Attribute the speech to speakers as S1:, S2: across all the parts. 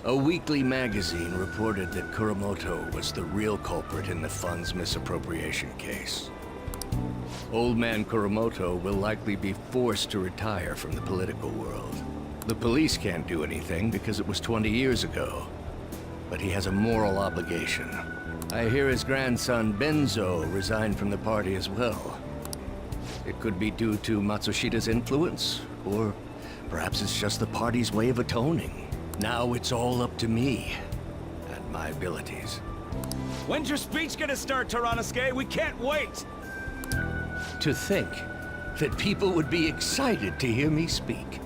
S1: A weekly magazine reported that Kuramoto was the real culprit in the fund's misappropriation case. Old man Kuramoto will likely be forced to retire from the political world. The police can't do anything because it was 20 years ago. But he has a moral obligation. I hear his grandson Benzo resigned from the party as well. It could be due to Matsushida's influence, or perhaps it's just the party's way of atoning. Now it's all up to me and my abilities.
S2: When's your speech gonna start, Tyrannus-Gay? We can't wait!
S1: To think that people would be excited to hear me speak.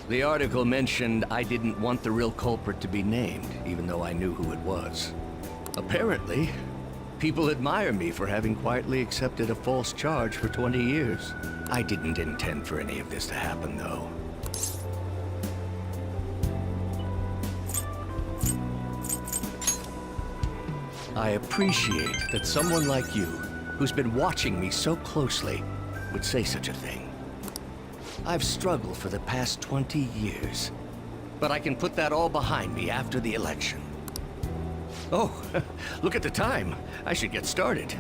S1: The article mentioned I didn't want the real culprit to be named, even though I knew who it was. Apparently, people admire me for having quietly accepted a false charge for 20 years. I didn't intend for any of this to happen, though. I appreciate that someone like you, who's been watching me so closely, would say such a thing. I've struggled for the past 20 years, but I can put that all behind me after the election. Oh, look at the time. I should get started.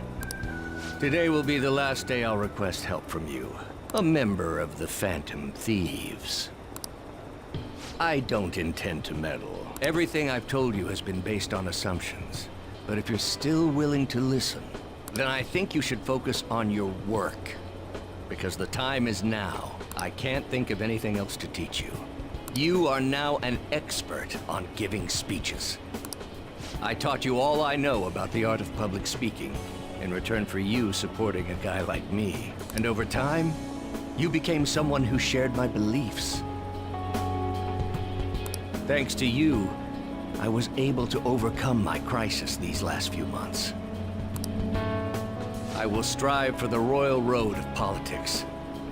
S1: Today will be the last day I'll request help from you, a member of the Phantom Thieves. I don't intend to meddle. Everything I've told you has been based on assumptions. But if you're still willing to listen, then I think you should focus on your work. Because the time is now. I can't think of anything else to teach you. You are now an expert on giving speeches. I taught you all I know about the art of public speaking, in return for you supporting a guy like me. And over time, you became someone who shared my beliefs. Thanks to you, I was able to overcome my crisis these last few months. I will strive for the royal road of politics,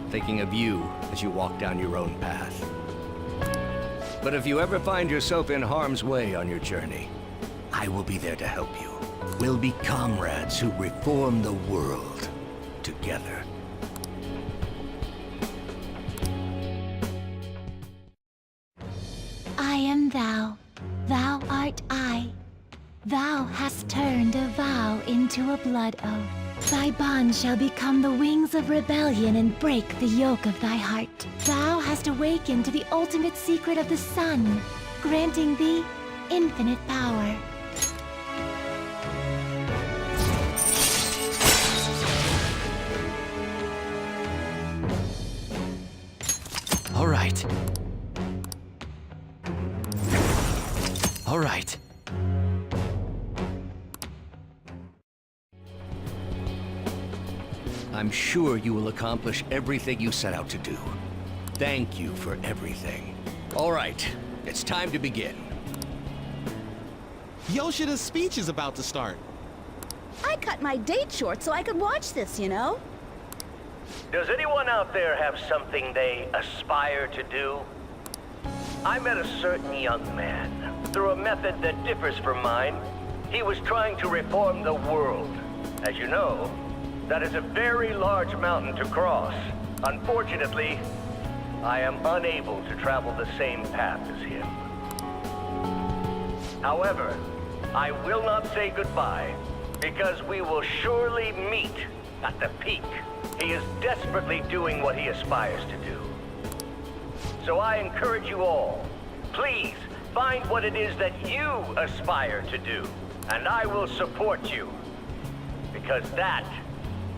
S1: thinking of you as you walk down your own path. But if you ever find yourself in harm's way on your journey, I will be there to help you. We'll be comrades who reform the world together.
S3: I am thou. Thou art I. Thou hast turned a vow into a blood oath. Thy bond shall become the wings of rebellion and break the yoke of thy heart. Thou hast awakened to the ultimate secret of the sun, granting thee infinite power.
S1: All right. All right. I'm sure you will accomplish everything you set out to do. Thank you for everything. All right, it's time to begin.
S4: Yoshida's speech is about to start.
S5: I cut my date short so I could watch this, you know?
S1: Does anyone out there have something they aspire to do? I met a certain young man. Through a method that differs from mine, he was trying to reform the world. As you know, that is a very large mountain to cross. Unfortunately, I am unable to travel the same path as him. However, I will not say goodbye, because we will surely meet at the peak. He is desperately doing what he aspires to do. So I encourage you all, please find what it is that you aspire to do, and I will support you. Because that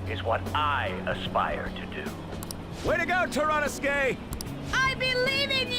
S1: is what I aspire to do.
S2: Way to go, Tyrannus-Gay!
S5: I believe in